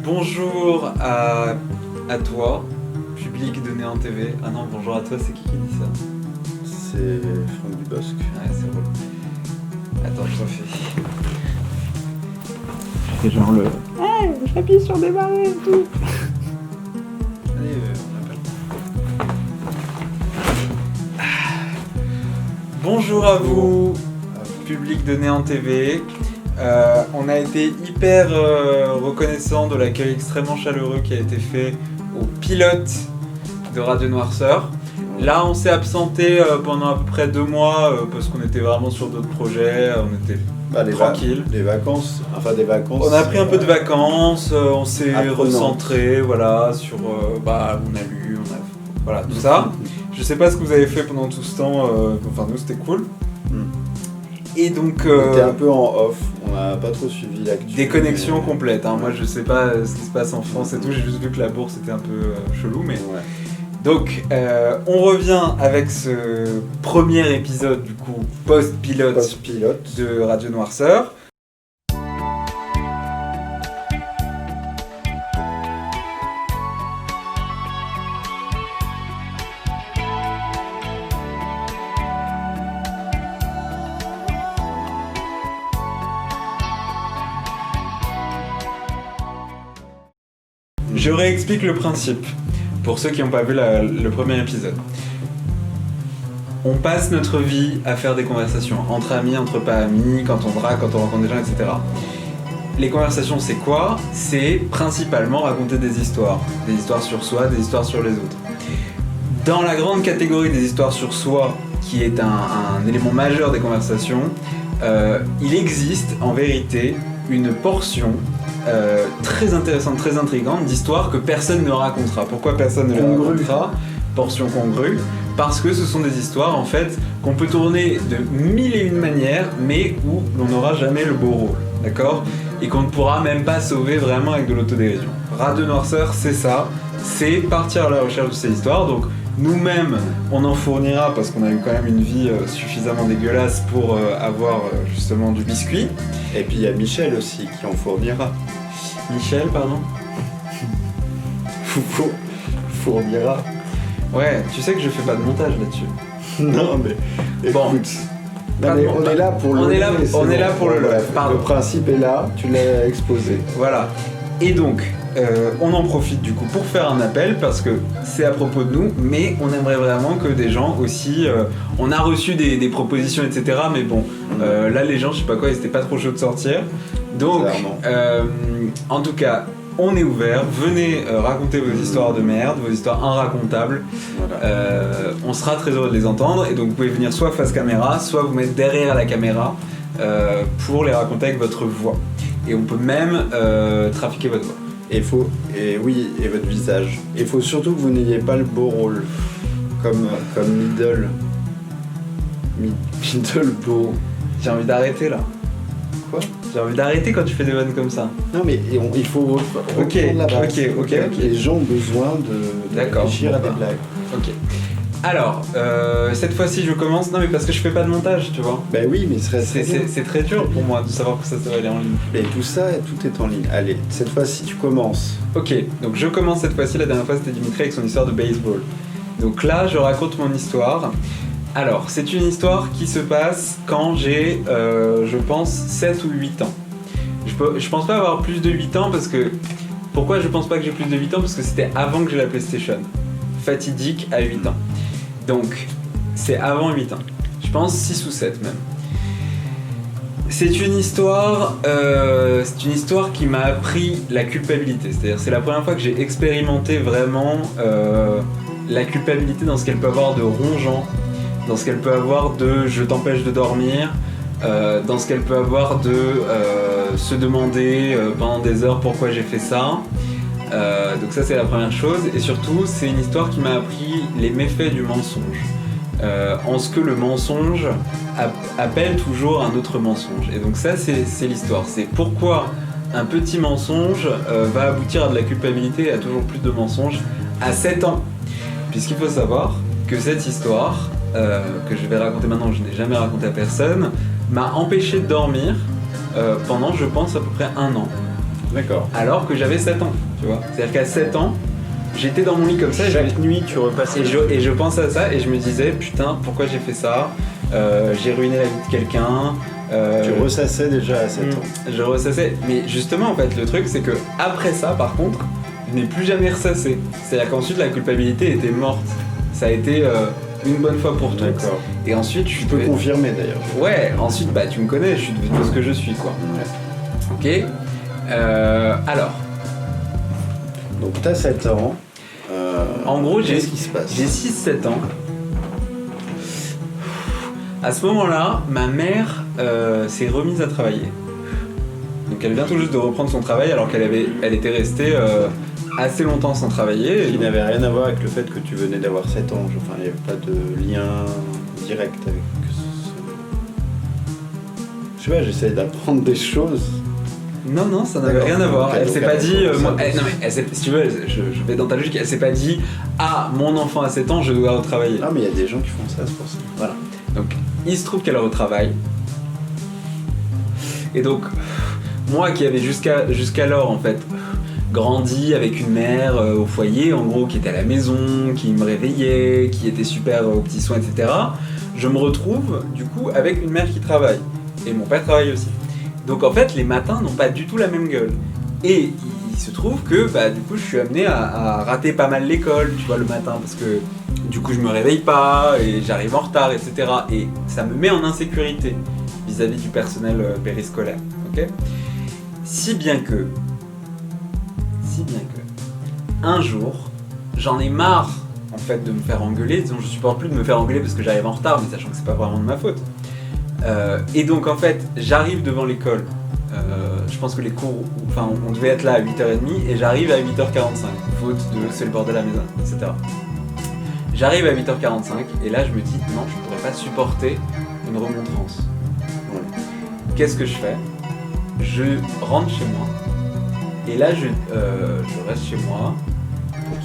Bonjour à toi, public de Néant TV. Ah non, bonjour à toi, c'est qui dit ça? C'est Franck Dubosc. Ouais, c'est drôle. Attends, je refais. C'est genre le... Hey, j'appuie sur démarrer et tout. Allez, on appelle. Bonjour à vous, public de Néant TV. On a été hyper reconnaissant de l'accueil extrêmement chaleureux qui a été fait au pilote de Radio Noirceur. Là, on s'est absenté pendant à peu près 2 mois parce qu'on était vraiment sur d'autres projets, on était tranquille. Des vacances. On a pris un peu de vacances, on s'est Apprenant. recentré, voilà, sur, on a lu, voilà, tout ça. Je sais pas ce que vous avez fait pendant tout ce temps, enfin nous c'était cool. Et donc... On était un peu en off, on n'a pas trop suivi l'actu. Déconnexion complète, hein. Moi je sais pas ce qui se passe en France et tout, j'ai juste vu que la bourse était un peu chelou, mais... Ouais. Donc, on revient avec ce premier épisode, du coup, post-pilote de Radio Noirceur. Je réexplique le principe, pour ceux qui n'ont pas vu le premier épisode. On passe notre vie à faire des conversations, entre amis, entre pas amis, quand on drague, quand on rencontre des gens, etc. Les conversations, c'est quoi? C'est principalement raconter des histoires sur soi, des histoires sur les autres. Dans la grande catégorie des histoires sur soi, qui est un élément majeur des conversations, il existe en vérité une portion très intéressante, très intrigante d'histoires que personne ne racontera. Pourquoi personne ne les racontera? Portion congrue. Parce que ce sont des histoires en fait qu'on peut tourner de 1001 manières, mais où l'on n'aura jamais le beau rôle, d'accord? Et qu'on ne pourra même pas sauver vraiment avec de l'autodérision. Radio Noirceur, c'est ça, c'est partir à la recherche de ces histoires. Donc nous-mêmes, on en fournira parce qu'on a eu quand même une vie suffisamment dégueulasse pour avoir justement du biscuit. Et puis il y a Michel aussi qui en fournira. Michel, pardon? Fournira. Ouais, tu sais que je fais pas de montage là-dessus. Non mais écoute. Bon. Non, mais on est là pour le lever, on est là pour le lever. Le principe est là, tu l'as exposé. Voilà. Et donc, on en profite du coup pour faire un appel parce que c'est à propos de nous, mais on aimerait vraiment que des gens aussi... on a reçu des propositions, etc. Mais bon, là les gens, je sais pas quoi, ils étaient pas trop chauds de sortir. Donc, en tout cas, on est ouvert. Venez raconter vos histoires de merde, vos histoires inracontables. Voilà. On sera très heureux de les entendre. Et donc, vous pouvez venir soit face caméra, soit vous mettre derrière la caméra pour les raconter avec votre voix. Et on peut même trafiquer votre voix. Et votre visage. Il faut surtout que vous n'ayez pas le beau rôle, comme Middle beau. J'ai envie d'arrêter là. Quoi? J'ai envie d'arrêter quand tu fais des vannes comme ça. Non mais il faut reprendre la base. Ok. Les gens ont besoin de réfléchir à des blagues. Ok. Alors, cette fois-ci je commence. Non mais parce que je fais pas de montage, tu vois. Bah oui, mais c'est très dur pour moi de savoir que ça va aller en ligne. Mais tout est en ligne. Allez, cette fois-ci tu commences. Ok, donc je commence cette fois-ci. La dernière fois c'était Dimitri avec son histoire de baseball. Donc là je raconte mon histoire. Alors, c'est une histoire qui se passe quand j'ai, je pense, 7 ou 8 ans. Je pense pas avoir plus de 8 ans parce que... Pourquoi je pense pas que j'ai plus de 8 ans? Parce que c'était avant que j'ai la PlayStation. Fatidique à 8 ans. Donc, c'est avant 8 ans. Je pense 6 ou 7 même. C'est une histoire qui m'a appris la culpabilité. C'est-à-dire, c'est la première fois que j'ai expérimenté vraiment la culpabilité dans ce qu'elle peut avoir de rongeant, dans ce qu'elle peut avoir de « je t'empêche de dormir », dans ce qu'elle peut avoir de se demander pendant des heures pourquoi j'ai fait ça. Donc ça c'est la première chose, et surtout c'est une histoire qui m'a appris les méfaits du mensonge. En ce que le mensonge appelle toujours un autre mensonge. Et donc ça c'est l'histoire, c'est pourquoi un petit mensonge va aboutir à de la culpabilité et à toujours plus de mensonges à 7 ans. puisqu'il faut savoir que cette histoire, que je vais raconter maintenant, je n'ai jamais raconté à personne, m'a empêché de dormir pendant, je pense, à peu près 1 an. D'accord. Alors que j'avais 7 ans, tu vois. C'est-à-dire qu'à 7 ans, j'étais dans mon lit comme ça Chaque nuit, tu repassais. et je pensais à ça et je me disais, putain, pourquoi j'ai fait ça? J'ai ruiné la vie de quelqu'un. Tu ressassais déjà à 7 ans. Je ressassais. Mais justement, en fait, le truc, c'est que après ça, par contre, je n'ai plus jamais ressassé. C'est-à-dire qu'ensuite, la culpabilité était morte. Ça a été une bonne fois pour toutes. D'accord. Et ensuite, Tu peux confirmer d'ailleurs. Ouais, ensuite, bah, tu me connais, je suis devenu ce que je suis, quoi. Ouais. Ok. Alors, Donc t'as 7 ans. en gros, qu'est-ce qui se passe? j'ai 6-7 ans. À ce moment-là, ma mère s'est remise à travailler. Donc elle vient tout juste de reprendre son travail alors elle était restée assez longtemps sans travailler. Qui n'avait rien à voir avec le fait que tu venais d'avoir 7 ans. Enfin, il n'y avait pas de lien direct avec ce... Je sais pas, j'essaie d'apprendre des choses. Non, ça n'avait D'accord. rien à voir. Ok, Elle donc s'est elle pas a dit. compris ça. Non, mais si tu veux, je vais dans ta logique, elle s'est pas dit ah, mon enfant a 7 ans, je dois retravailler. Ah, mais il y a des gens qui font ça, c'est pour ça. Voilà. Donc, il se trouve qu'elle retravaille. Et donc, moi qui avais jusqu'alors, en fait, grandi avec une mère au foyer, en gros, qui était à la maison, qui me réveillait, qui était super aux petits soins, etc., je me retrouve, du coup, avec une mère qui travaille. Et mon père travaille aussi. Donc, en fait, les matins n'ont pas du tout la même gueule. Et il se trouve que, bah, du coup, je suis amené à rater pas mal l'école, tu vois, le matin, parce que du coup, je me réveille pas et j'arrive en retard, etc. Et ça me met en insécurité vis-à-vis du personnel périscolaire, ok ? Si bien que, un jour, j'en ai marre, en fait, de me faire engueuler. Disons, je supporte plus de me faire engueuler parce que j'arrive en retard, mais sachant que c'est pas vraiment de ma faute. Et donc, en fait, j'arrive devant l'école. Je pense que les cours, enfin, on devait être là à 8h30 et j'arrive à 8h45, faute de c'est le bordel à la maison, etc. J'arrive à 8h45 et là je me dis non, je pourrais pas supporter une remontrance. Qu'est-ce que je fais? Je rentre chez moi et là je reste chez moi.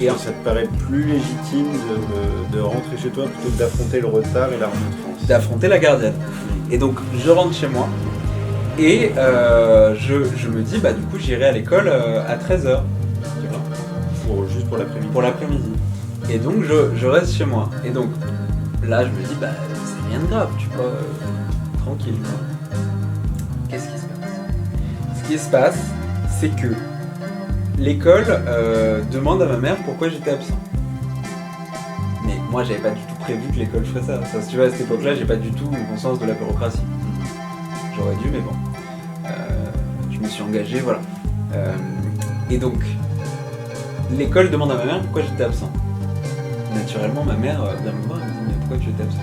Et ça te paraît plus légitime de rentrer chez toi plutôt que d'affronter le retard et la remontrance? D'affronter la gardienne. Et donc je rentre chez moi et je me dis bah du coup j'irai à l'école à 13h. Juste pour l'après-midi. Pour l'après-midi. Et donc je reste chez moi. Et donc là je me dis bah c'est rien de grave, tu vois, tranquille. Qu'est-ce qui se passe? Ce qui se passe, c'est que l'école demande à ma mère pourquoi j'étais absent. Mais moi j'avais pas du tout prévu que l'école ferait ça. Ça, tu vois, à cette époque-là, j'ai pas du tout conscience de la bureaucratie. J'aurais dû, mais bon. Je me suis engagé, voilà. Et donc, l'école demande à ma mère pourquoi j'étais absent. Naturellement, ma mère vient me voir et me dit mais pourquoi tu étais absent?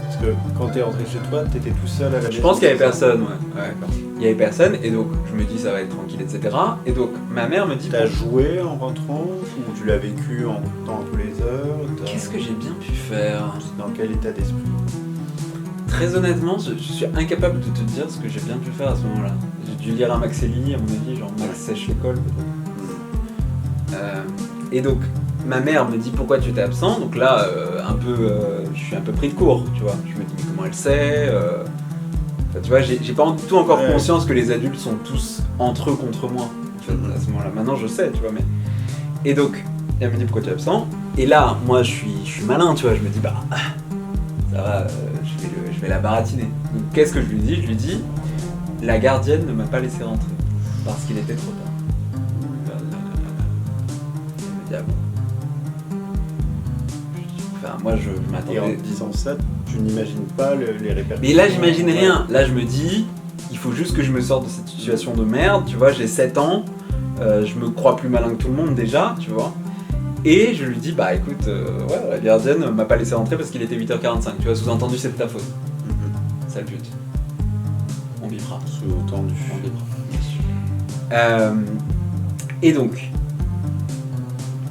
Parce que quand t'es rentré chez toi, t'étais tout seul à la maison. Je pense qu'il y avait personne, ouais. Il y avait personne et donc je me dis ça va être tranquille, etc. Et donc ma mère me dit t'as joué en rentrant ou tu l'as vécu en temps tous les heures? Qu'est-ce que j'ai bien pu faire? Dans quel état d'esprit? Très honnêtement, je suis incapable de te dire ce que j'ai bien pu faire à ce moment-là. J'ai dû lire un Max Elini, à mon avis, genre Max sèche l'école peut-être. Et donc ma mère me dit pourquoi tu étais absent, donc là je suis un peu pris de court, tu vois. Je me dis mais comment elle sait enfin, tu vois, j'ai pas du tout encore conscience que les adultes sont tous entre eux contre moi en fait, à ce moment-là. Maintenant je sais, tu vois, mais... Et donc elle me dit pourquoi tu es absent, et là moi je suis malin, tu vois, je me dis bah ça va, je vais la baratiner. Donc qu'est-ce que je lui dis? Je lui dis la gardienne ne m'a pas laissé rentrer parce qu'il était trop tard. Elle me dit ah bon. Enfin, moi je Et m'attendais. en disant ça, tu n'imagines pas les répercussions. Mais là j'imagine rien. Là je me dis, il faut juste que je me sorte de cette situation de merde. Tu vois, j'ai 7 ans, je me crois plus malin que tout le monde déjà, tu vois. Et je lui dis bah écoute, ouais, la gardienne m'a pas laissé rentrer parce qu'il était 8h45. Tu vois, sous-entendu c'est de ta faute. Sale pute. On vivra. Sous-entendu. On vivra. Et donc,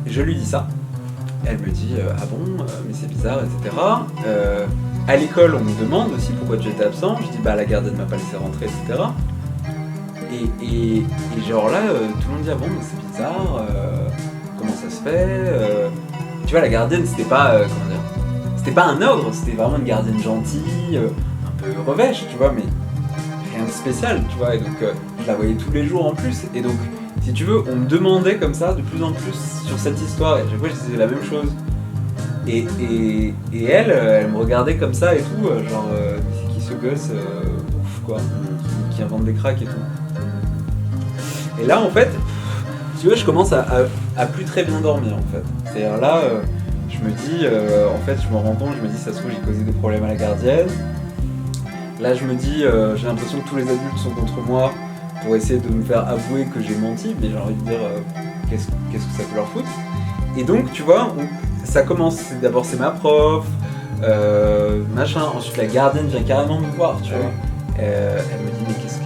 je lui dis ça. Elle me dit ah bon, mais c'est bizarre, etc. À l'école, on me demande aussi pourquoi tu étais absent. Je dis bah la gardienne m'a pas laissé rentrer, etc. Et genre là, tout le monde dit ah bon, mais c'est bizarre, comment ça se fait tu vois, la gardienne, c'était pas, comment dire, c'était pas un ogre, c'était vraiment une gardienne gentille, un peu revêche, tu vois, mais rien de spécial, tu vois, et donc je la voyais tous les jours en plus, et donc, si tu veux, on me demandait comme ça, de plus en plus, sur cette histoire, et à chaque fois, je disais la même chose. Et elle me regardait comme ça et tout, genre, c'est qui ce gosse, ouf, quoi, qui invente des cracks et tout. Et là, en fait, tu vois, je commence à plus très bien dormir, en fait. C'est-à-dire là, je me dis, en fait, je me rends compte, je me dis, ça se trouve, j'ai causé des problèmes à la gardienne. Là, je me dis, j'ai l'impression que tous les adultes sont contre moi pour essayer de me faire avouer que j'ai menti, mais j'ai envie de dire, qu'est-ce que ça peut leur foutre. Et donc, tu vois, ça commence, d'abord c'est ma prof, machin, ensuite la gardienne vient carrément me voir, tu vois. Elle me dit, mais qu'est-ce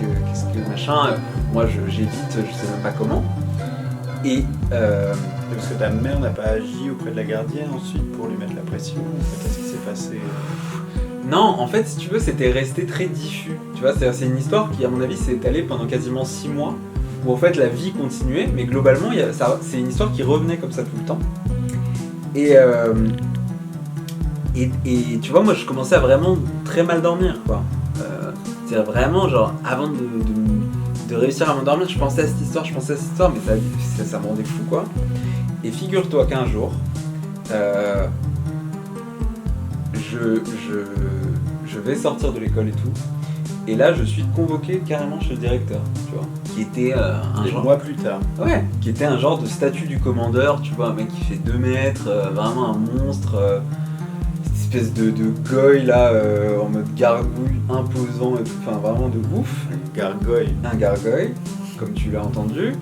que machin, moi j'évite, je sais même pas comment. Et parce que ta mère n'a pas agi auprès de la gardienne ensuite pour lui mettre la pression, qu'est-ce qui s'est passé? Non, en fait, si tu veux, c'était resté très diffus. Tu vois, c'est une histoire qui, à mon avis, s'est étalée pendant quasiment 6 mois, où en fait la vie continuait, mais globalement, c'est une histoire qui revenait comme ça tout le temps. Et tu vois, moi, je commençais à vraiment très mal dormir, quoi. C'est-à-dire vraiment, genre, avant de réussir à m'endormir, je pensais à cette histoire, mais ça me rendait fou, quoi. Et figure-toi qu'un jour, je vais sortir de l'école et tout, et là je suis convoqué carrément chez le directeur, tu vois, qui était un genre... mois plus tard. Ouais, qui était un genre de statue du commandeur, tu vois, un mec qui fait 2 mètres, vraiment un monstre, cette espèce de goy là, en mode gargouille, imposant et tout, enfin vraiment de ouf. Un gargoyle, comme tu l'as entendu.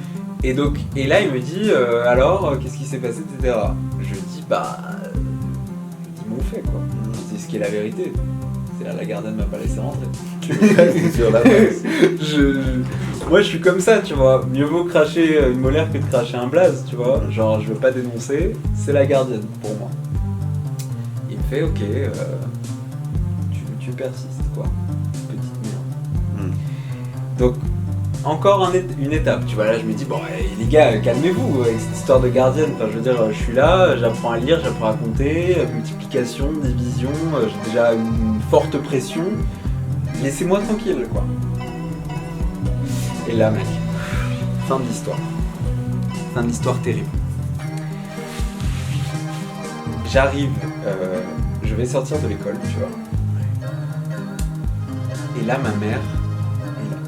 Et donc, et là il me dit, alors, qu'est-ce qui s'est passé, etc. Je dis, ils m'ont fait, quoi. C'est ce qui est la vérité. C'est là, la gardienne m'a pas laissé rentrer. Sur la base. Moi je suis comme ça, tu vois. Mieux vaut cracher une molaire que de cracher un blaze, tu vois. Genre, je veux pas dénoncer, c'est la gardienne pour moi. Il me fait, ok, tu persistes, quoi. Petite merde. Donc, encore une étape, tu vois. Là, je me dis, bon, les gars, calmez-vous avec cette histoire de gardienne. Enfin, je veux dire, je suis là, j'apprends à lire, j'apprends à compter, multiplication, division, j'ai déjà une forte pression. Laissez-moi tranquille, quoi. Et là, mec, fin de l'histoire. Fin de l'histoire terrible. J'arrive, je vais sortir de l'école, tu vois. Et là, ma mère est là.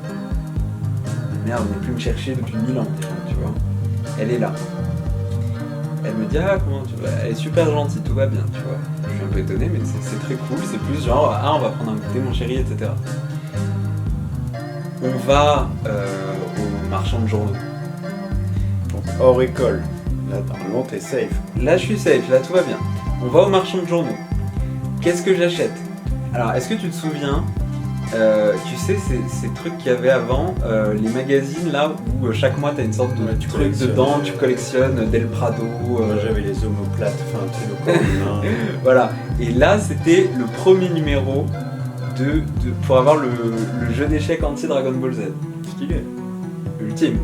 Ma mère n'est plus me chercher depuis 1000 ans, tu vois. Elle est là. Elle me dit, comment tu vas? Elle est super gentille, tout va bien, tu vois. Je suis un peu étonné, mais c'est très cool, c'est plus genre, on va prendre un goûter, mon chéri, etc. On va au marchand de journaux. Donc, hors école. Là, normalement, t'es safe. Là, je suis safe, là, tout va bien. On va au marchand de journaux. Qu'est-ce que j'achète? Alors, est-ce que tu te souviens, tu sais, ces trucs qu'il y avait avant, les magazines là où chaque mois t'as une sorte de truc dedans, tu collectionnes Del Prado. J'avais les omoplates, enfin, tu sais, le corps humain. Voilà. Et là, c'était le premier numéro pour avoir le jeu d'échecs anti-Dragon Ball Z. Stylé. Ultime.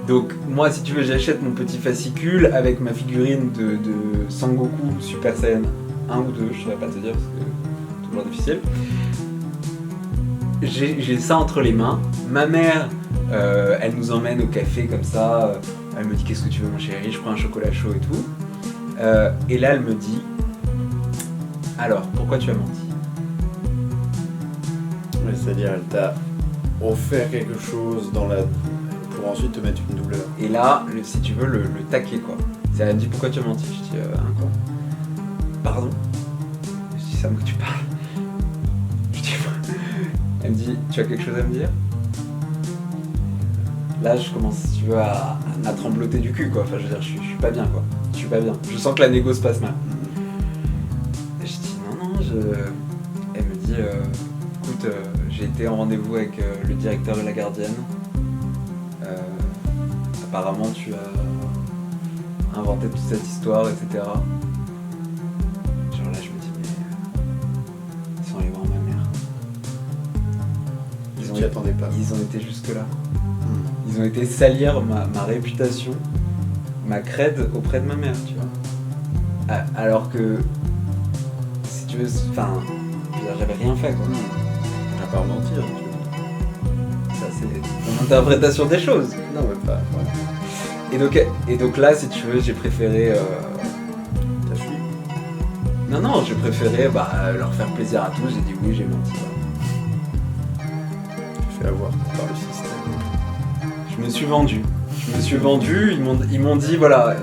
Donc, moi, si tu veux, j'achète mon petit fascicule avec ma figurine de Sangoku Super Saiyan 1 ou 2, je saurais pas te dire parce que c'est toujours difficile. J'ai ça entre les mains. Ma mère, elle nous emmène au café comme ça. Elle me dit, qu'est-ce que tu veux, mon chéri? Je prends un chocolat chaud et tout. Et là, elle me dit, alors, pourquoi tu as menti? Ouais, c'est-à-dire, elle t'a offert quelque chose pour ensuite te mettre une douleur. Et là, si tu veux, le taquet, quoi. Elle me dit, pourquoi tu as menti? Je dis, quoi? Pardon? Je dis, c'est à moi que tu parles. Elle me dit, tu as quelque chose à me dire? Là, je commence, si tu veux, à trembloter du cul, quoi. Enfin, je veux dire, je suis pas bien, quoi. Je suis pas bien. Je sens que la négo se passe mal. Et je dis, non, Elle me dit, écoute, j'ai été en rendez-vous avec le directeur et la gardienne. Apparemment, tu as inventé toute cette histoire, etc. Genre là, je me dis, mais ils sont allés voir ma mère. J'y attendais pas. Ils ont été jusque-là. Ils ont été salir ma réputation, ma crède auprès de ma mère, tu vois. Alors que, si tu veux, enfin, je veux dire, j'avais rien fait quoi. À part mentir, tu vois. Ça c'est mon interprétation des choses. Non, mais pas. Ouais. Et donc là, si tu veux, j'ai préféré. T'as fui. Non, j'ai préféré leur faire plaisir à tous. J'ai dit oui, j'ai menti. Tu fais avoir par le système. Je me suis vendu. Ils m'ont dit voilà,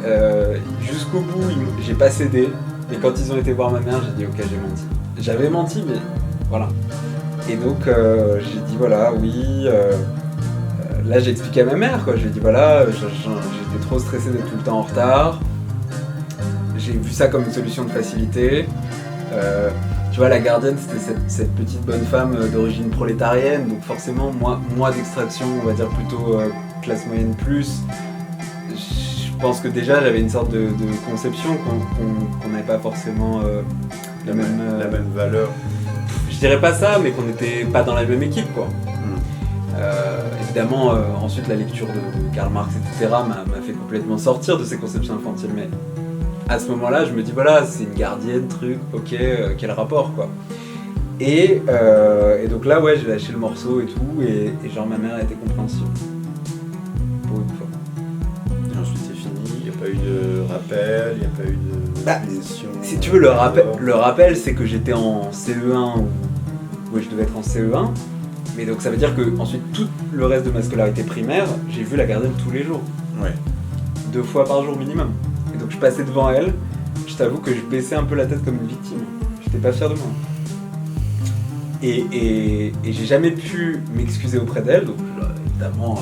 jusqu'au bout, j'ai pas cédé. Et quand ils ont été voir ma mère, j'ai dit ok, j'ai menti. J'avais menti, mais voilà. Et donc j'ai dit voilà, oui. Là, j'ai expliqué à ma mère quoi. J'ai dit voilà, j'étais trop stressé d'être tout le temps en retard. J'ai vu ça comme une solution de facilité. Tu vois, la gardienne, c'était cette petite bonne femme d'origine prolétarienne, donc forcément, moi d'extraction, on va dire plutôt classe moyenne plus, je pense que déjà j'avais une sorte de conception qu'on n'avait pas forcément la même valeur. Je dirais pas ça, mais qu'on n'était pas dans la même équipe, quoi. Évidemment, ensuite la lecture de Karl Marx, etc. m'a fait complètement sortir de ces conceptions infantiles, mais à ce moment-là, je me dis voilà, c'est une gardienne, truc, ok, quel rapport quoi. Et donc là, ouais, j'ai lâché le morceau et tout, et genre ma mère a été compréhensive. Pour une fois. Et ensuite c'est fini, il n'y a pas eu de rappel, il n'y a pas eu de punition. Si tu veux, le rappel, c'est que j'étais en CE1, où je devais être en CE1, mais donc ça veut dire que ensuite tout le reste de ma scolarité primaire, j'ai vu la gardienne tous les jours. Ouais. 2 fois par jour minimum. Et donc je passais devant elle, je t'avoue que je baissais un peu la tête comme une victime. J'étais pas fier de moi. Et j'ai jamais pu m'excuser auprès d'elle, donc évidemment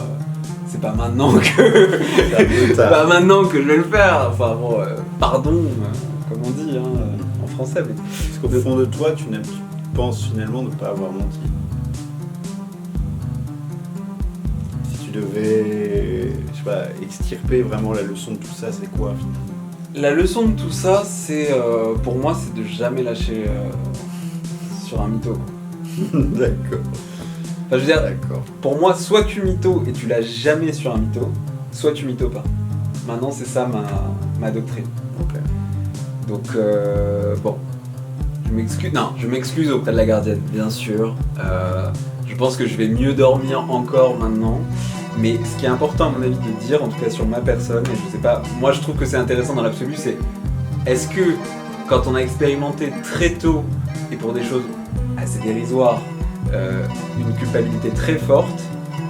c'est pas maintenant que c'est pas maintenant que je vais le faire. Enfin bon, pardon, comme on dit en français. Mais... Parce qu'au fond de toi, tu penses finalement ne pas avoir menti. Si tu devais, je sais pas, extirper vraiment la leçon de tout ça, c'est quoi finalement ? La leçon de tout ça, c'est pour moi, c'est de jamais lâcher sur un mytho. D'accord. Enfin, je veux dire, pour moi, soit tu mytho et tu lâches jamais sur un mytho, soit tu mytho pas. Maintenant, c'est ça ma doctrine. Ok. Donc, bon, je m'excuse auprès de la gardienne, bien sûr. Je pense que je vais mieux dormir encore maintenant. Mais ce qui est important à mon avis de dire, en tout cas sur ma personne, et je sais pas, moi je trouve que c'est intéressant dans l'absolu, c'est est-ce que quand on a expérimenté très tôt, et pour des choses assez dérisoires, une culpabilité très forte,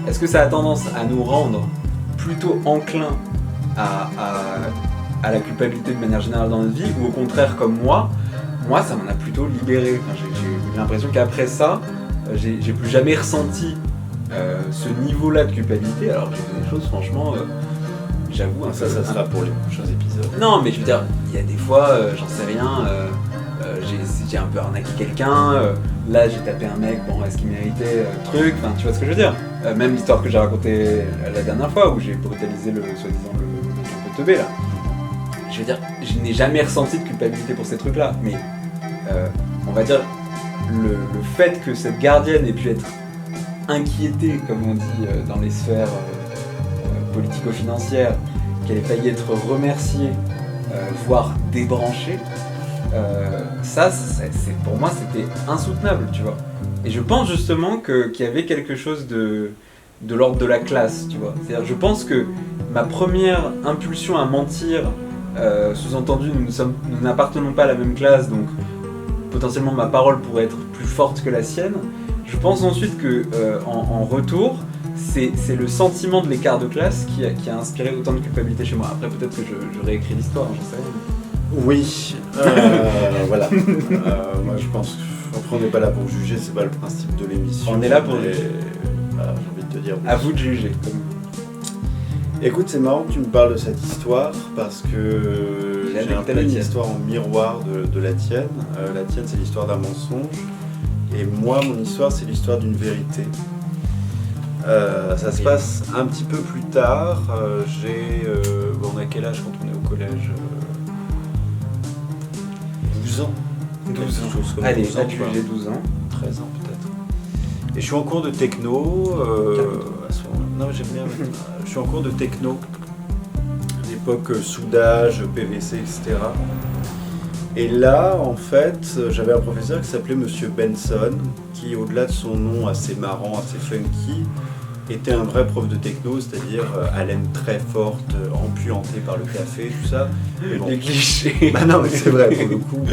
est-ce que ça a tendance à nous rendre plutôt enclins à la culpabilité de manière générale dans notre vie, ou au contraire comme moi ça m'en a plutôt libéré. Enfin, j'ai eu l'impression qu'après ça, j'ai plus jamais ressenti ce niveau-là de culpabilité, alors que j'ai fait des choses, franchement, j'avoue... Ça sera pour les prochains épisodes. Non, mais je veux dire, il y a des fois, j'en sais rien, j'ai un peu arnaqué quelqu'un, là j'ai tapé un mec, bon, est-ce qu'il méritait truc, enfin, tu vois ce que je veux dire. Même l'histoire que j'ai racontée la dernière fois, où j'ai brutalisé soi-disant le mec un peu teubé, là. Je veux dire, je n'ai jamais ressenti de culpabilité pour ces trucs-là, mais on va dire, le fait que cette gardienne ait pu être inquiétée, comme on dit dans les sphères politico-financières, qu'elle ait failli être remerciée, voire débranchée, pour moi c'était insoutenable, tu vois. Et je pense justement qu'il y avait quelque chose de l'ordre de la classe, tu vois. C'est-à-dire, je pense que ma première impulsion à mentir, sous-entendu, nous n'appartenons pas à la même classe, donc potentiellement ma parole pourrait être plus forte que la sienne. Je pense ensuite que en retour, c'est le sentiment de l'écart de classe qui a inspiré autant de culpabilité chez moi. Après, peut-être que je réécris l'histoire, j'en sais rien. Oui, voilà. Moi, je pense qu'après, on n'est pas là pour juger, c'est pas le principe de l'émission. On est là pour juger. Voilà, j'ai envie de te dire. À vous de juger. Écoute, c'est marrant que tu me parles de cette histoire parce que j'ai un peu une histoire en miroir de la tienne. La tienne, c'est l'histoire d'un mensonge. Et moi, mon histoire, c'est l'histoire d'une vérité. Ça se passe un petit peu plus tard. On a quel âge quand on est au collège 12 ans. 12 ans. Chose comme Allez, 12 ans, là, j'ai 12 ans. 13 ans peut-être. Et je suis en cours de techno. À ce moment-là. Non, j'aime bien. Je suis en cours de techno. À l'époque, soudage, PVC, etc. Et là, en fait, j'avais un professeur qui s'appelait Monsieur Benson, qui, au-delà de son nom assez marrant, assez funky, était un vrai prof de techno, c'est-à-dire haleine très forte, empuantée par le café, tout ça. Bon. Les clichés. Bah non, mais c'est vrai pour le coup.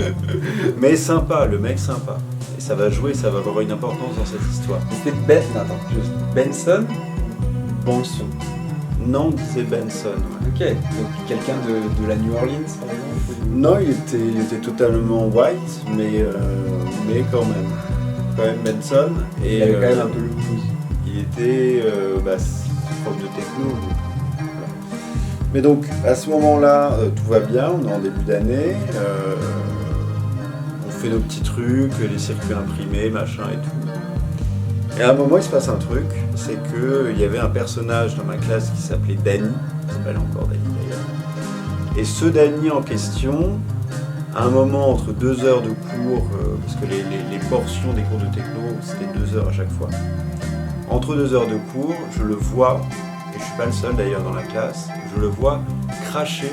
Mais sympa, le mec sympa. Et ça va jouer, ça va avoir une importance dans cette histoire. C'était Benson ou Benson? Non, on disait Benson. Ouais. Ok, donc quelqu'un de la New Orleans par exemple? Non, il était totalement white, mais quand même Benson. Et il avait quand même un peu le blues. Il était prof de techno. Donc, voilà. Mais donc à ce moment-là, tout va bien, on est en début d'année, on fait nos petits trucs, les circuits imprimés, machin et tout. Et à un moment, il se passe un truc, c'est qu'il y avait un personnage dans ma classe qui s'appelait Danny, il s'appelle encore Danny d'ailleurs. Et ce Danny en question, à un moment entre 2 heures de cours, parce que les portions des cours de techno, c'était 2 heures à chaque fois. Entre 2 heures de cours, je le vois, et je suis pas le seul d'ailleurs dans la classe, je le vois cracher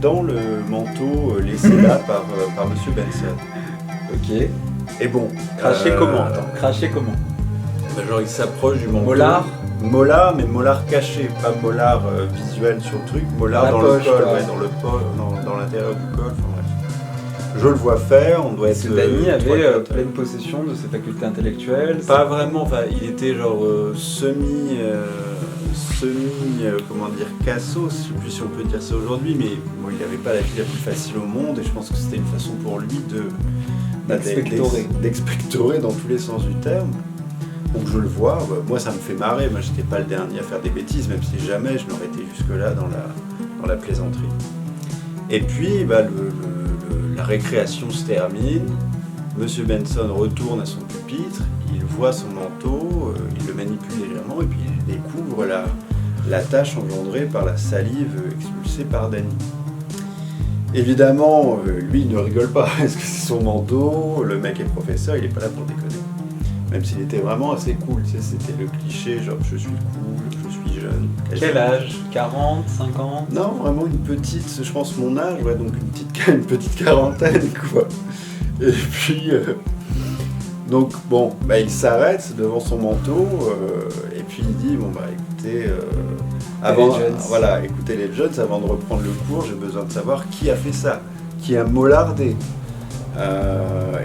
dans le manteau laissé là par Monsieur Benson. Ok. Et bon. Cracher comment? Cracher comment? Genre il s'approche du manteau. Mollard? Mollard, mais mollard caché, pas mollard visuel sur le truc, mollard dans poche, le col, ouais. Dans l'intérieur du col, enfin bref. Je le vois faire, on doit être... Danny avait pleine possession de ses facultés intellectuelles? Pas vraiment, enfin, il était genre comment dire, cassos, je sais plus si on peut dire ça aujourd'hui, mais bon, il n'avait pas la vie la plus facile au monde, et je pense que c'était une façon pour lui d'expectorer dans tous les sens du terme. Donc je le vois, moi ça me fait marrer, moi j'étais pas le dernier à faire des bêtises, même si jamais je n'aurais été jusque-là dans la plaisanterie. Et puis la récréation se termine, Monsieur Benson retourne à son pupitre, il voit son manteau, il le manipule légèrement et puis il découvre la tache engendrée par la salive expulsée par Danny. Évidemment, lui il ne rigole pas, est-ce que c'est son manteau, le mec est professeur, il n'est pas là pour déconner. Même s'il était vraiment assez cool, tu sais, c'était le cliché, genre je suis cool, je suis jeune. Quel âge? 40, 50? Non, vraiment une petite, je pense mon âge, ouais, donc une petite quarantaine, quoi. Et puis, donc bon, il s'arrête devant son manteau, et puis il dit, bon écoutez, écoutez les jeunes, avant de reprendre le cours, j'ai besoin de savoir qui a fait ça, qui a mollardé.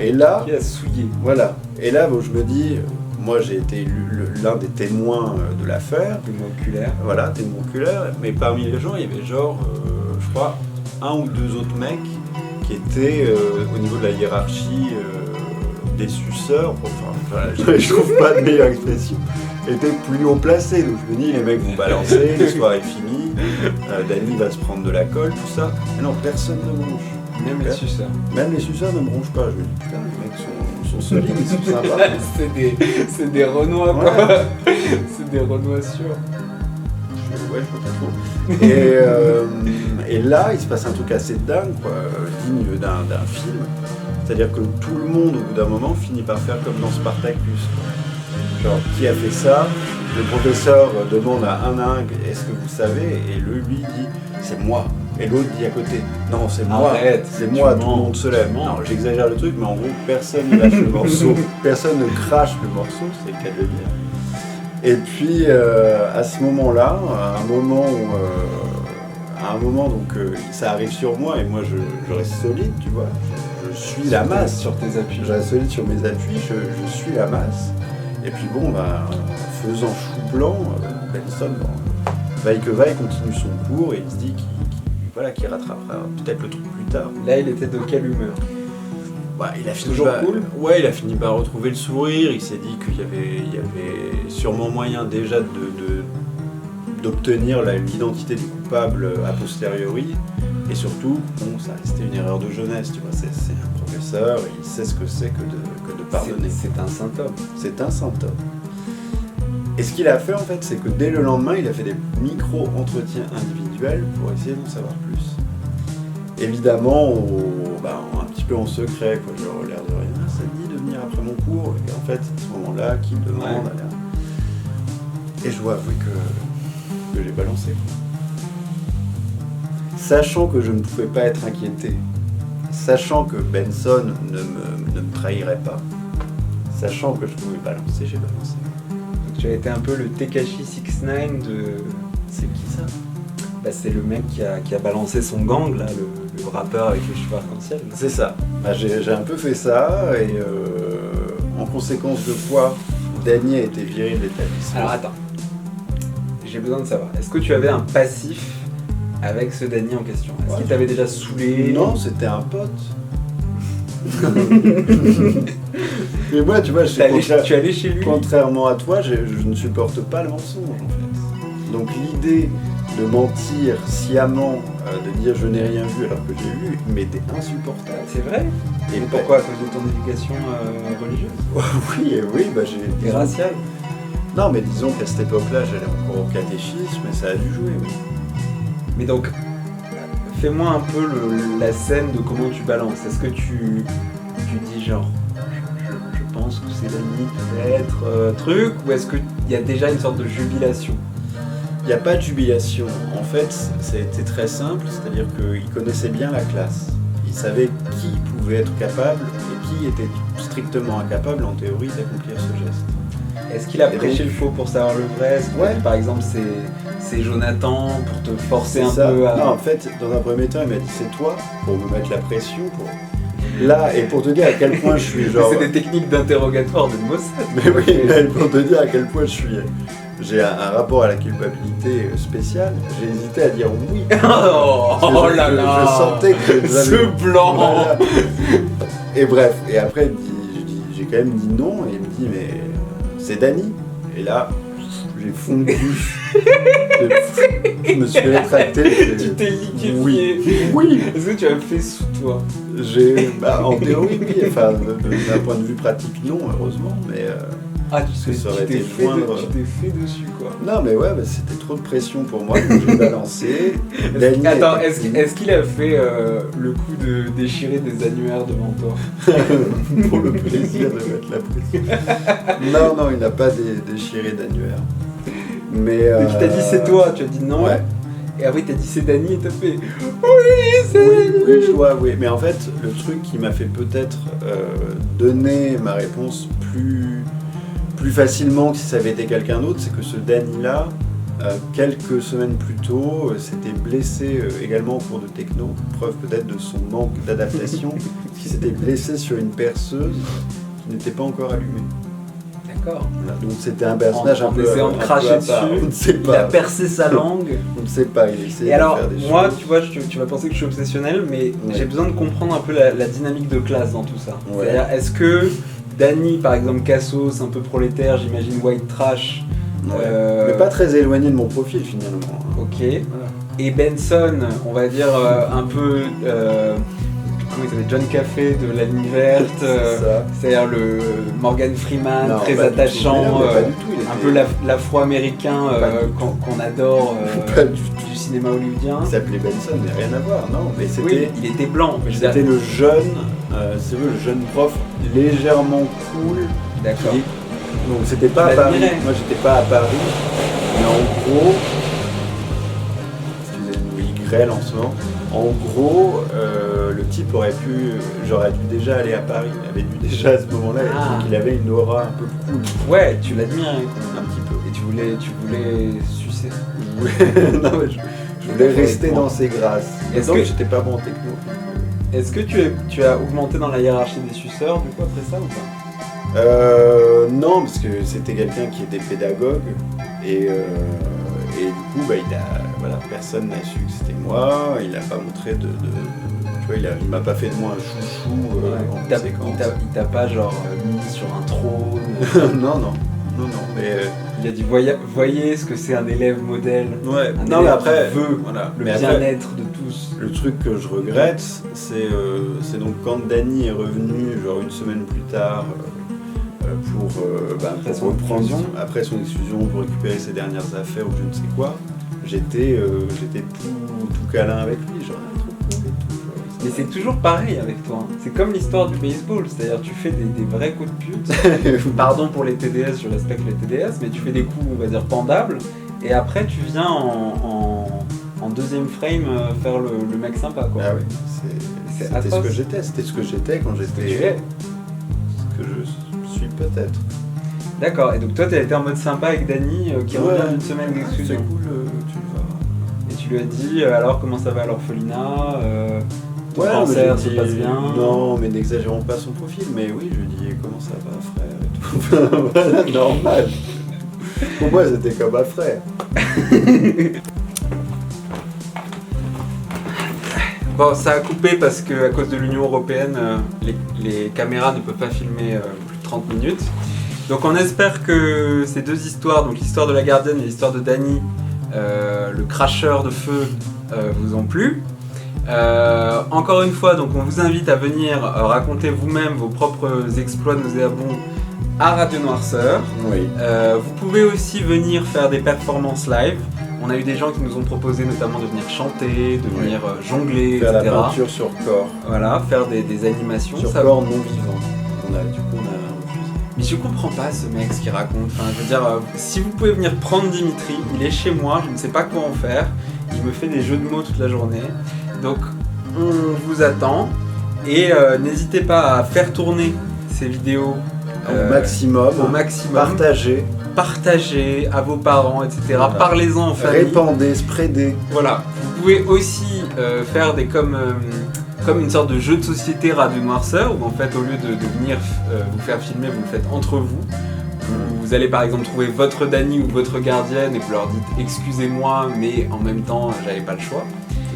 Et là, qui a souillé. Voilà. Et là, je me dis, moi j'ai été l'un des témoins de l'affaire. Témoin oculaire. Voilà, témoin oculaire. Mais parmi les gens, il y avait genre, je crois, 1 ou 2 autres mecs qui étaient au niveau de la hiérarchie des suceurs. Je trouve pas de meilleure expression. Étaient plus haut placés. Donc je me dis, les mecs vont balancer, l'histoire est finie. Danny va se prendre de la colle, tout ça. Mais non, personne ne bronche. Même les suceurs. Même les suceurs ne bronchent pas. Je me dis, putain, les mecs sont solides, ils sont sympas. c'est des Renois, quoi. Ouais. C'est des Renois sûrs. Ouais, je crois pas trop. Et là, il se passe un truc assez dingue, quoi, digne d'un film. C'est-à-dire que tout le monde, au bout d'un moment, finit par faire comme dans Spartacus, quoi. Genre, qui a fait ça? Le professeur demande à un, est-ce que vous savez? Et lui dit, c'est moi. Et l'autre dit à côté, non, c'est moi, c'est moi, tout le monde se lève. Non, j'exagère le truc, mais en gros, personne ne lâche le morceau, personne ne crache le morceau, c'est le cas de le dire. Et puis, à ce moment-là, à un moment, donc, ça arrive sur moi, et moi, je reste solide, tu vois, je suis la masse. Sur tes appuis. Je reste solide sur mes appuis, je suis la masse. Et puis bon, faisant chou blanc, Benson, vaille que vaille, continue son cours, et il se dit qu'il rattrapera peut-être le truc plus tard. Là, il était de quelle humeur? Il a fini toujours cool. Ouais, il a fini par retrouver le sourire. Il s'est dit qu'il y avait sûrement moyen déjà d'obtenir l'identité du coupable a posteriori. Et surtout, bon, ça restait une erreur de jeunesse. Tu vois, c'est un professeur, il sait ce que c'est que de pardonner. C'est un symptôme. C'est un symptôme. Et ce qu'il a fait en fait, c'est que dès le lendemain, il a fait des micro-entretiens individuels pour essayer d'en savoir plus. Évidemment, un petit peu en secret, quoi, genre l'air de rien, ça te dit de venir après mon cours, et en fait, c'est à ce moment-là qu'il me demande. Ouais. Et je dois avouer que j'ai balancé. Sachant que je ne pouvais pas être inquiété, sachant que Benson ne me trahirait pas, sachant que je pouvais balancer, j'ai balancé. Donc tu as été un peu le Tekashi 69 de... C'est qui ça? Bah, c'est le mec qui a balancé son gang, là, le rappeur avec les cheveux arc-en-ciel. C'est ça. Bah, j'ai un peu fait ça, et en conséquence de quoi Danny a été viré de l'établissement. Alors attends, j'ai besoin de savoir, est-ce que tu avais un passif avec ce Danny en question? Est-ce qu'il t'avait déjà saoulé? Non, c'était un pote. Mais moi, tu vois, tu es allé chez lui? Contrairement à toi, je ne supporte pas le mensonge, en fait. Donc l'idée de mentir sciemment, de dire je n'ai rien vu alors que j'ai vu, m'était insupportable. C'est vrai? Et pourquoi? À cause de ton éducation religieuse? Oui, bah j'ai... Et raciale? Non, mais disons qu'à cette époque-là, j'allais encore au catéchisme et ça a dû jouer, oui. Mais donc, fais-moi un peu la scène de comment tu balances. Est-ce que tu dis genre, je pense que c'est Danny peut-être, truc, ou est-ce qu'il y a déjà une sorte de jubilation? Il n'y a pas de jubilation. En fait, c'était très simple, c'est-à-dire qu'il connaissait bien la classe. Il savait qui pouvait être capable et qui était strictement incapable, en théorie, d'accomplir ce geste. Est-ce qu'il a prêché le faux pour savoir le vrai? Ouais. Par exemple, c'est Jonathan pour te forcer c'est un ça. peu à... Non, en fait, dans un premier temps, il m'a dit c'est toi, pour me mettre la pression, Là, et pour te dire à quel point je suis genre... C'est des techniques d'interrogatoire de Mossad. Mais oui, mais pour te dire à quel point j'ai un rapport à la culpabilité spécial, j'ai hésité à dire oui. Oh là là. Je sentais que ce blanc. Voilà. Et bref, et après j'ai quand même dit non, et il me dit mais c'est Danny. Et là, j'ai fondu. Je me suis rétracté. Tu t'es liquéfié. Oui. Est-ce que tu as fait sous toi? En théorie, oui. Enfin, d'un point de vue pratique, non, heureusement. Mais tu t'es fait dessus, quoi. Non, mais ouais, c'était trop de pression pour moi. Donc j'ai balancé. Attends, est-ce qu'il a fait le coup de déchirer des annuaires devant toi? Pour le plaisir de mettre la pression. Non, il n'a pas déchiré d'annuaire. Mais tu t'as dit c'est toi, tu as dit non. Ouais. Et après t'as dit c'est Danny et t'as fait oui, c'est Danny. Oui. Mais en fait, le truc qui m'a fait peut-être donner ma réponse plus facilement que si ça avait été quelqu'un d'autre, c'est que ce Danny-là, quelques semaines plus tôt, s'était blessé également au cours de techno, preuve peut-être de son manque d'adaptation, parce qu'il s'était blessé sur une perceuse qui n'était pas encore allumée. D'accord. Voilà, donc c'était un personnage un peu... En de cracher dessus, on ne sait pas. Il a percé sa langue. On ne sait pas, il essaie de alors, faire des choses. moi, tu vois, tu vas penser que je suis obsessionnel, mais j'ai besoin de comprendre un peu la dynamique de classe dans tout ça. Ouais. C'est-à-dire, est-ce que Danny, par exemple, Cassos, un peu prolétaire, j'imagine white trash... Mais pas très éloigné de mon profil, finalement. Ok. Voilà. Et Benson, on va dire un peu... comment il s'appelle, John Café de La Ligne Verte, c'est-à-dire le Morgan Freeman, très attachant, un peu l'afro-américain qu'on adore du cinéma hollywoodien. Il s'appelait Benson, mais rien à voir, non, mais c'était... Oui, il était blanc. C'était le jeune, le jeune prof légèrement cool. D'accord. Donc c'était pas à Paris, moi j'étais pas à Paris, mais en gros... Excusez-moi, il grêle en ce moment. En gros, le type j'aurais dû déjà aller à Paris, il avait dû déjà à ce moment-là, donc il avait une aura un peu cool. Ouais, tu l'admires un petit peu. Et tu voulais sucer. Non mais je voulais rester dans ses grâces. Donc j'étais pas bon en techno. Est-ce que tu as augmenté dans la hiérarchie des suceurs du coup après ça ou pas? Non, parce que c'était quelqu'un qui était pédagogue et du coup, personne n'a su que c'était moi. Il n'a pas montré tu vois, il m'a pas fait de moi un chouchou en conséquence. Il t'a pas genre mis sur un trône. Non, mais il a dit voyez ce que c'est un élève modèle. Ouais. Non, mais après veut le bien-être de tous. Le truc que je regrette, c'est donc quand Danny est revenu, genre une semaine plus tard. Pour reprendre après son exclusion, pour récupérer ses dernières affaires ou je ne sais quoi, j'étais tout câlin avec lui, genre trop cool et tout. Mais c'est toujours pareil avec toi, hein. C'est comme l'histoire du baseball, c'est-à-dire tu fais des vrais coups de pute. Pardon pour les TDS, je respecte les TDS, mais tu fais des coups, on va dire, pendables, et après tu viens en deuxième frame faire le mec sympa, quoi. Ah oui, c'est C'était atroce. C'était ce que j'étais quand j'étais... Tu es. Ce que je suis peut-être. D'accord, et donc toi, t'as été en mode sympa avec Dany qui revient d'une semaine C'est d'exclusion. cool, tu vas... Et tu lui as dit, alors comment ça va à l'orphelinat ton mais cancer je se dis- passe bien. Non, mais n'exagérons pas son profil, mais oui, je lui dis comment ça va, frère et tout. Voilà, normal. Pour moi, c'était comme un frère. Bon, ça a coupé parce que à cause de l'Union Européenne, les caméras ne peuvent pas filmer plus de 30 minutes. Donc on espère que ces deux histoires, donc l'histoire de la gardienne et l'histoire de Dany, le cracheur de feu, vous ont plu. Encore une fois, donc on vous invite à venir raconter vous-même vos propres exploits nauséabonds à Radio Noirceur. Oui. Vous pouvez aussi venir faire des performances live. On a eu des gens qui nous ont proposé notamment de venir chanter, de venir jongler, Faire etc. la peinture sur corps. Voilà, faire des animations. Sur Ça- corps non vivant. Du coup, on a refusé. Mais je comprends pas ce mec ce qu'il raconte. Enfin, je veux dire, si vous pouvez venir prendre Dimitri, il est chez moi, je ne sais pas quoi en faire. Il me fait des jeux de mots toute la journée. Donc, on vous attend. Et n'hésitez pas à faire tourner ces vidéos Au maximum. au maximum. Partagez, Partagez à vos parents, etc. Voilà. Parlez-en en famille. répandez, spreadez. Voilà. Vous pouvez aussi faire des comme une sorte de jeu de société Radio Noirceur où en fait au lieu de venir vous faire filmer, vous le faites entre vous. Vous allez par exemple trouver votre Dany ou votre gardienne et vous leur dites excusez-moi mais en même temps j'avais pas le choix.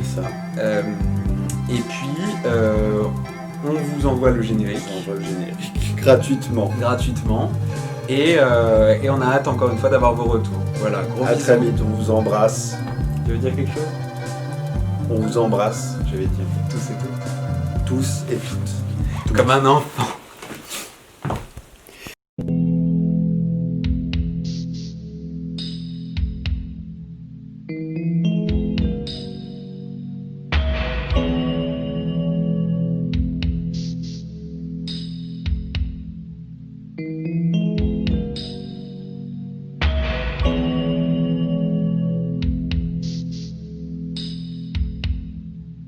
C'est ça. Et puis on vous envoie le générique On voit le générique. Gratuitement. gratuitement et on a hâte encore une fois d'avoir vos retours. Voilà, gros À bisous. très vite, on vous embrasse. Tu veux dire quelque chose? On vous embrasse, je vais dire. Tous et toutes. Tous et toutes. Comme un enfant.